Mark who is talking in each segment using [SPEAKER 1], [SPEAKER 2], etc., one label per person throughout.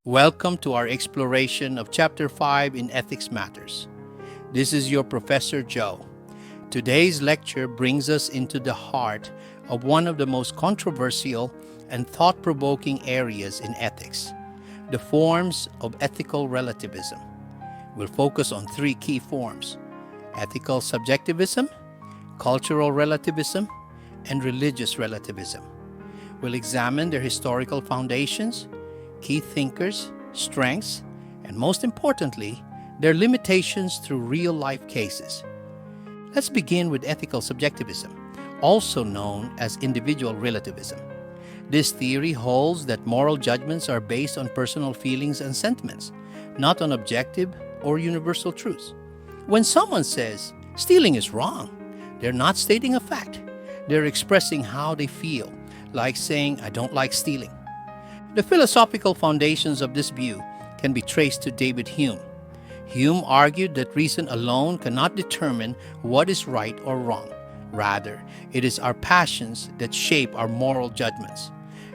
[SPEAKER 1] Welcome to our exploration of Chapter 5 in Ethics Matters. This is your Professor Joe. Today's lecture brings us into the heart of one of the most controversial and thought-provoking areas in ethics, the forms of ethical relativism. We'll focus on three key forms: ethical subjectivism, cultural relativism, and religious relativism. We'll examine their historical foundations, key thinkers, strengths, and most importantly, their limitations through real-life cases. Let's begin with ethical subjectivism, also known as individual relativism. This theory holds that moral judgments are based on personal feelings and sentiments, not on objective or universal truths. When someone says, stealing is wrong, they're not stating a fact. They're expressing how they feel, like saying, I don't like stealing. The philosophical foundations of this view can be traced to David Hume. Hume argued that reason alone cannot determine what is right or wrong. Rather, it is our passions that shape our moral judgments.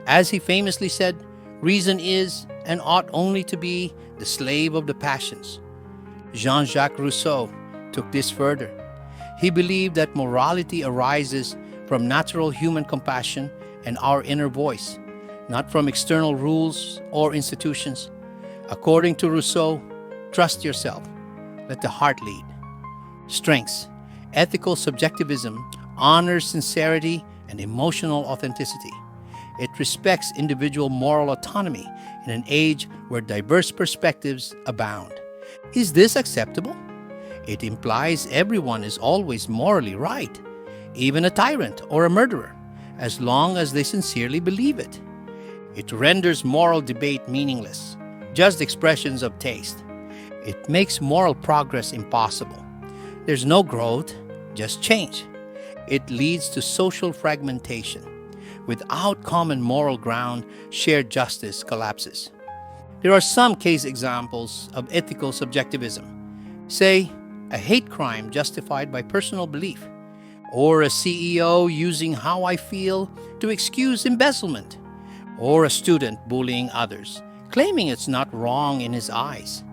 [SPEAKER 1] As he famously said, reason is and ought only to be the slave of the passions. Jean-Jacques Rousseau took this further. He believed that morality arises from natural human compassion and our inner voice, not from external rules or institutions. According to Rousseau, trust yourself. Let the heart lead. Strengths. Ethical subjectivism honors sincerity and emotional authenticity. It respects individual moral autonomy in an age where diverse perspectives abound. Is this acceptable? It implies everyone is always morally right, even a tyrant or a murderer, as long as they sincerely believe it. It renders moral debate meaningless, just expressions of taste. It makes moral progress impossible. There's no growth, just change. It leads to social fragmentation. Without common moral ground, shared justice collapses. There are some case examples of ethical subjectivism. Say, a hate crime justified by personal belief, or a CEO using how I feel to excuse embezzlement, or a student bullying others, claiming it's not wrong in his eyes.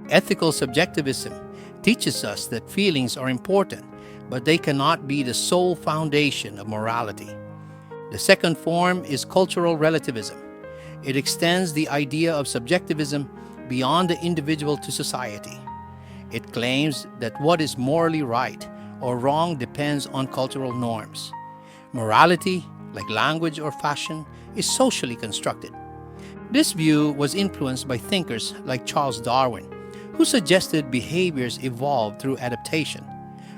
[SPEAKER 1] Ethical subjectivism teaches us that feelings are important, but they cannot be the sole foundation of morality. The second form is cultural relativism. It extends the idea of subjectivism beyond the individual to society. It claims that what is morally right or wrong depends on cultural norms. Morality, like language or fashion, is socially constructed. This view was influenced by thinkers like Charles Darwin, who suggested behaviors evolve through adaptation,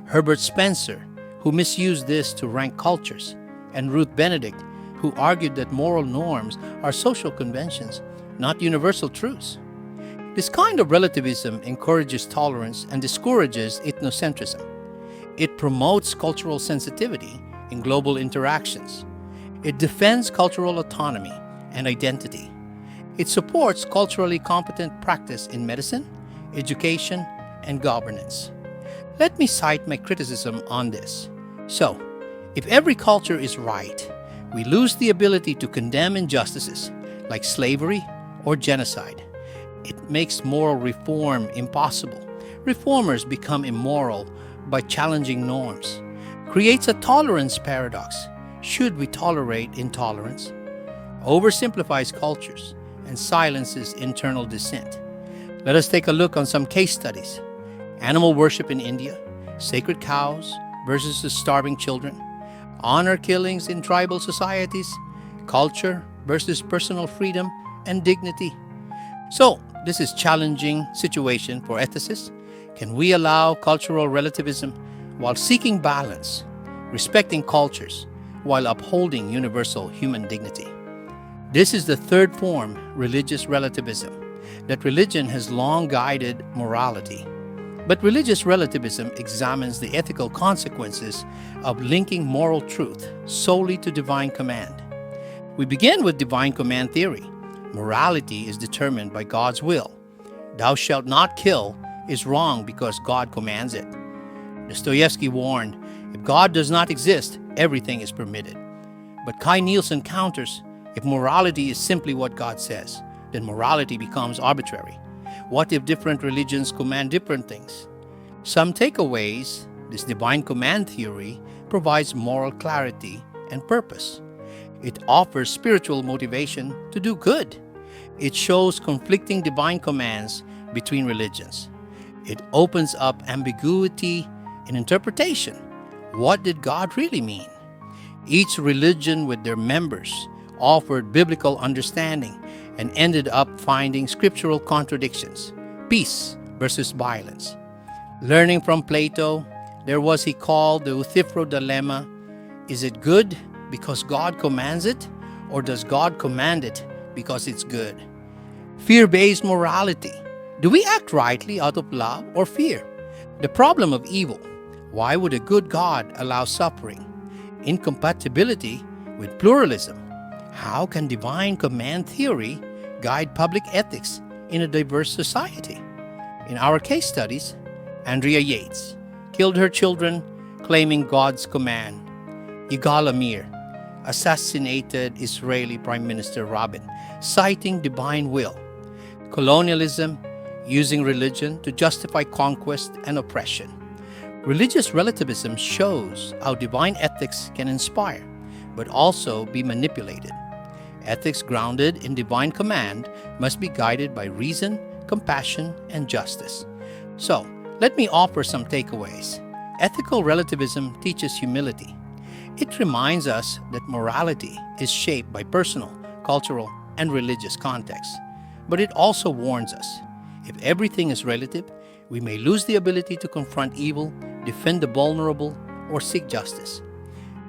[SPEAKER 1] Herbert Spencer, who misused this to rank cultures, and Ruth Benedict, who argued that moral norms are social conventions, not universal truths. This kind of relativism encourages tolerance and discourages ethnocentrism. It promotes cultural sensitivity in global interactions. It defends cultural autonomy and identity. It supports culturally competent practice in medicine, education, and governance. Let me cite my criticism on this. So, if every culture is right, we lose the ability to condemn injustices like slavery or genocide. It makes moral reform impossible. Reformers become immoral by challenging norms. Creates a tolerance paradox. Should we tolerate intolerance? Oversimplifies cultures and silences internal dissent. Let us take a look on some case studies. Animal worship in India, sacred cows versus the starving children, honor killings in tribal societies, culture versus personal freedom and dignity. So, this is a challenging situation for ethicists. Can we allow cultural relativism while seeking balance, respecting cultures, while upholding universal human dignity? This is the third form, religious relativism, that religion has long guided morality. But religious relativism examines the ethical consequences of linking moral truth solely to divine command. We begin with divine command theory. Morality is determined by God's will. Thou shalt not kill is wrong because God commands it. Dostoevsky warned, if God does not exist, everything is permitted. But Kai Nielsen counters, if morality is simply what God says, then morality becomes arbitrary. What if different religions command different things? Some takeaways: this divine command theory provides moral clarity and purpose. It offers spiritual motivation to do good. It shows conflicting divine commands between religions. It opens up ambiguity in interpretation. What did God really mean? Each religion with their members offered biblical understanding and ended up finding scriptural contradictions. Peace versus violence. Learning from Plato, there was he called the Euthyphro dilemma. Is it good because God commands it, or does God command it because it's good? Fear-based morality. Do we act rightly out of love or fear? The problem of evil. Why would a good God allow suffering? Incompatibility with pluralism. How can divine command theory guide public ethics in a diverse society? In our case studies, Andrea Yates killed her children claiming God's command. Yigal Amir assassinated Israeli Prime Minister Rabin, citing divine will. Colonialism, using religion to justify conquest and oppression. Religious relativism shows how divine ethics can inspire, but also be manipulated. Ethics grounded in divine command must be guided by reason, compassion, and justice. So, let me offer some takeaways. Ethical relativism teaches humility. It reminds us that morality is shaped by personal, cultural, and religious contexts. But it also warns us, if everything is relative, we may lose the ability to confront evil, defend the vulnerable, or seek justice.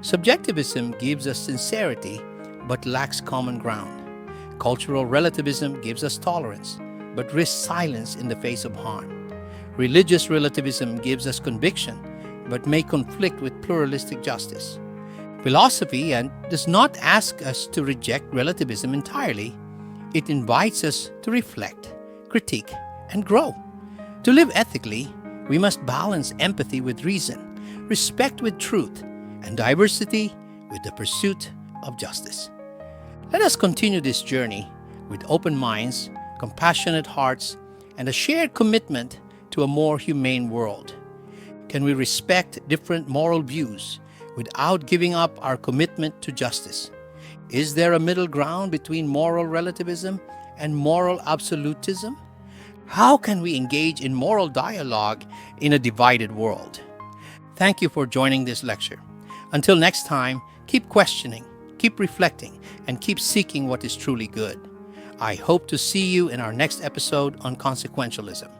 [SPEAKER 1] Subjectivism gives us sincerity but lacks common ground. Cultural relativism gives us tolerance but risks silence in the face of harm. Religious relativism gives us conviction but may conflict with pluralistic justice. Philosophy does not ask us to reject relativism entirely. It invites us to reflect, critique, and grow. To live ethically, we must balance empathy with reason, respect with truth, and diversity with the pursuit of justice. Let us continue this journey with open minds, compassionate hearts, and a shared commitment to a more humane world. Can we respect different moral views without giving up our commitment to justice? Is there a middle ground between moral relativism and moral absolutism? How can we engage in moral dialogue in a divided world? Thank you for joining this lecture. Until next time, keep questioning, keep reflecting, and keep seeking what is truly good. I hope to see you in our next episode on consequentialism.